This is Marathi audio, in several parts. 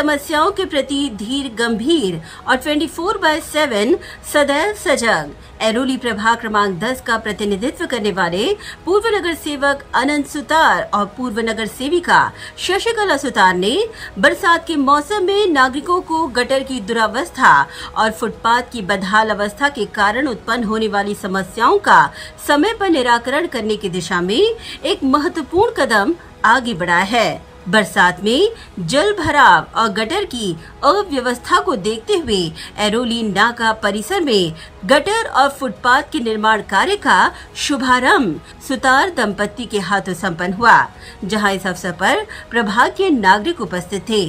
समस्याओं के प्रति धीर गंभीर और 24/7 सदैव सजग ऐरोली प्रभाग क्रमांक 10 का प्रतिनिधित्व करने वाले पूर्व नगर सेवक अनंत सुतार और पूर्व नगर सेविका शशिकला सुतार ने बरसात के मौसम में नागरिकों को गटर की दुरावस्था और फुटपाथ की बदहाल अवस्था के कारण उत्पन्न होने वाली समस्याओं का समय पर निराकरण करने की दिशा में एक महत्वपूर्ण कदम आगे बढ़ाया है। बरसात में जल भराव और गटर की अव्यवस्था को देखते हुए ऐरोली नाका परिसर में गटर और फुटपाथ के निर्माण कार्य का शुभारंभ सुतार दंपत्ति के हाथों संपन्न हुआ, जहां इस अवसर पर प्रभाग के नागरिक उपस्थित थे।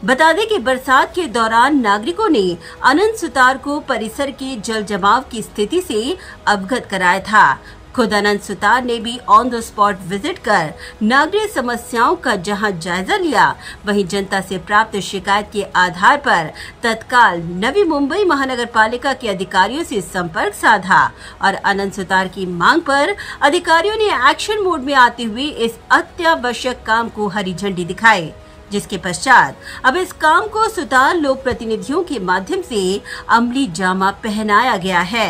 बता दें कि बरसात के दौरान नागरिकों ने अनंत सुतार को परिसर के जल जमाव की स्थिति से अवगत कराया था। खुद अनंत सुतार ने भी ऑन द स्पॉट विजिट कर नागरिक समस्याओं का जहां जायजा लिया, वहीं जनता से प्राप्त शिकायत के आधार पर तत्काल नवी मुंबई महानगर पालिका के अधिकारियों से संपर्क साधा और अनंत सुतार की मांग पर अधिकारियों ने एक्शन मोड में आते हुए इस अत्यावश्यक काम को हरी झंडी दिखाई, जिसके पश्चात अब इस काम को सुतार लोक प्रतिनिधियों के माध्यम से अमली जामा पहनाया गया है।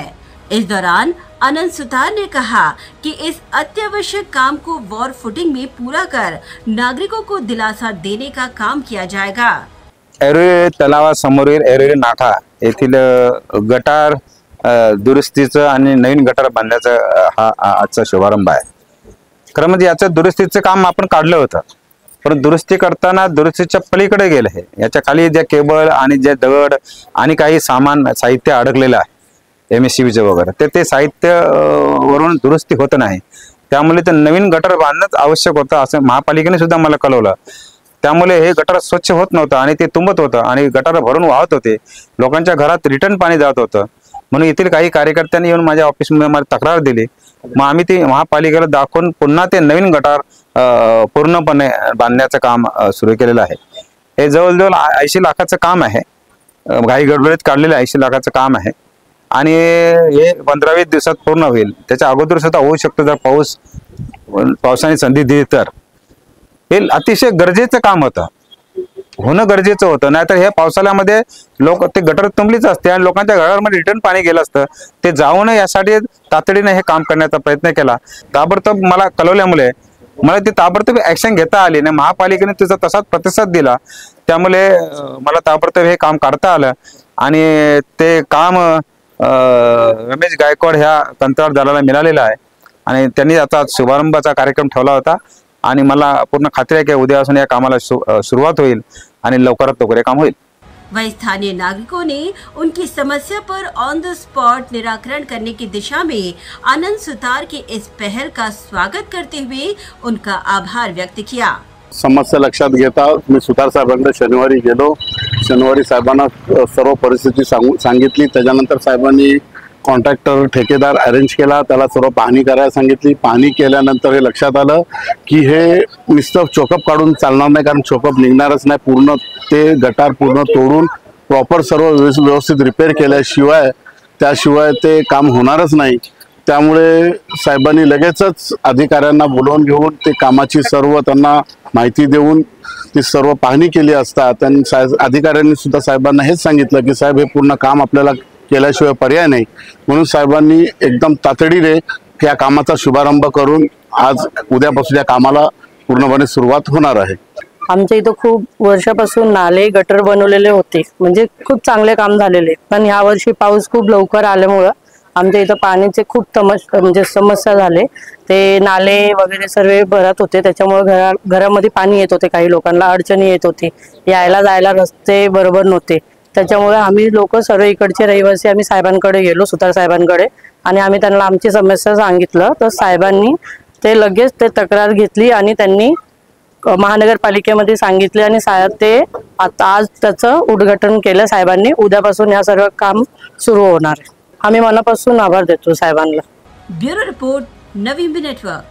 इस दौरान अनंत सुतार ने कहा कि इस अत्यावश्यक काम को वॉर फुटिंग में पूरा कर नागरिकों को दिलासा देने का काम किया जाएगा। ऐरोली तलावासमोरील ऐरोली नाका येथील गटार दुरुस्तीचं आणि नवीन गटार बांधण्याचा हा आजचा शुभारंभ आहे। खरं म्हणजे याचं दुरुस्तीचं काम आपण काढलं होतं, पण दुरुस्ती करताना दुरुस्तीच्या पलीकडे गेलं आहे। याच्या खाली जे केबल आणि जे दगड आणि काही साहित्य अडकलेलं आहे MSCBचं वगैरे ते साहित्य वरून दुरुस्ती होत नाही, त्यामुळे ते नवीन गटर बांधणं आवश्यक होतं असं महापालिकेने सुद्धा मला कळवलं। त्यामुळे हे गटर स्वच्छ होत नव्हतं आणि ते तुंबत होतं आणि गटार भरून वाहत होते, लोकांच्या घरात रिटर्न पाणी जात होतं। म्हणून येथील काही कार्यकर्त्यांनी येऊन माझ्या ऑफिसमध्ये मला तक्रार दिली, मग आम्ही ते महापालिकेला दाखवून पुन्हा ते नवीन गटार पूर्णपणे बांधण्याचं काम सुरू केलेलं आहे। हे जवळजवळ 80 लाखाचं काम आहे, घाई गडबडीत काढलेलं 80 लाखाचं काम आहे आणि हे 15-20 दिवसात पूर्ण होईल। त्याच्या अगोदर सुद्धा होऊ शकतो जर पावसाने संधी दिली तर। हे अतिशय गरजेचं काम होतं, होणं गरजेचं होतं, नाहीतर हे पावसाळ्यामध्ये लोक ते गटर तुंबलीच असते आणि लोकांच्या घरामध्ये रिटर्न पाणी गेलं असतं। ते जाऊ नये यासाठी तातडीने हे काम करण्याचा प्रयत्न केला। ताबडतोब मला कळवल्यामुळे मला ती ताबडतोब ऍक्शन घेता आली नाही, महापालिकेने तिचा तसाच प्रतिसाद दिला, त्यामुळे मला ताबडतोब हे काम काढता आलं आणि ते काम रमेश गायकवाड ह्या कंत्राटदाराला मिळालेला आहे आणि त्यांनी आता शुभारंभाचा कार्यक्रम ठेवला होता आणि मला पूर्ण खात्री आहे की उद्यापासून या कामाला सुरुवात होईल आणि लवकरात लवकर काम होईल। वहीं स्थानीय नागरिकों ने उनकी समस्या पर ऑन द स्पॉट निराकरण करने की दिशा में अनंत सुतार के इस पहल का स्वागत करते हुए उनका आभार व्यक्त किया। समस्या लक्षात घेता मी सुतार साहेबांकडे शनिवारी गेलो। शनिवारी साहेबांना सर्व परिस्थिती सांगितली। त्याच्यानंतर साहेबांनी कॉन्ट्रॅक्टर ठेकेदार अरेंज केला, त्याला सर्व पाहणी करायला सांगितली। पाहणी केल्यानंतर हे लक्षात आलं की हे नुसतं चोकअप काढून चालणार नाही, कारण चोकअप निघणारच नाही। पूर्ण ते गटार पूर्ण तोडून प्रॉपर सर्व व्यवस्थित रिपेअर त्याशिवाय ते काम होणारच नाही। त्यामुळे साहेबांनी लगेचच अधिकाऱ्यांना बोलवून घेऊन ते कामाची सर्व त्यांना माहिती देऊन ती सर्व पाहणी केली असता त्यांनी अधिकाऱ्यांनी सुद्धा साहेबांना हेच सांगितलं की साहेब हे पूर्ण काम आपल्याला केल्याशिवाय पर्याय नाही, म्हणून साहेबांनी एकदम तातडीने या कामाचा शुभारंभ करून आज उद्यापासून या कामाला पूर्णपणे सुरुवात होणार आहे। आमच्या इथं खूप वर्षापासून नाले गटर बनवलेले होते, म्हणजे खूप चांगले काम झालेले, पण या वर्षी पाऊस खूप लवकर आल्यामुळे आमच्या इथं पाण्याचे खूप समस्या झाले। ते नाले वगैरे सर्व भरत होते, त्याच्यामुळे घरामध्ये पाणी येत होते, काही लोकांना अडचणी येत होती, यायला जायला रस्ते बरोबर नव्हते। त्याच्यामुळे आम्ही लोक सर्व इकडचे रहिवासी आम्ही साहेबांकडे गेलो, सुतार साहेबांकडे, आणि आम्ही त्यांना आमची समस्या सांगितलं तर साहेबांनी ते लगेच ते तक्रार घेतली आणि त्यांनी महानगरपालिकेमध्ये सांगितले आणि ते आता आज त्याचं उद्घाटन केलं साहेबांनी। उद्यापासून या सर्व काम सुरू होणार आहे। आम्ही मनापासून आभार देतो साहेबांना। ब्युरो रिपोर्ट, नवी नेटवर्क।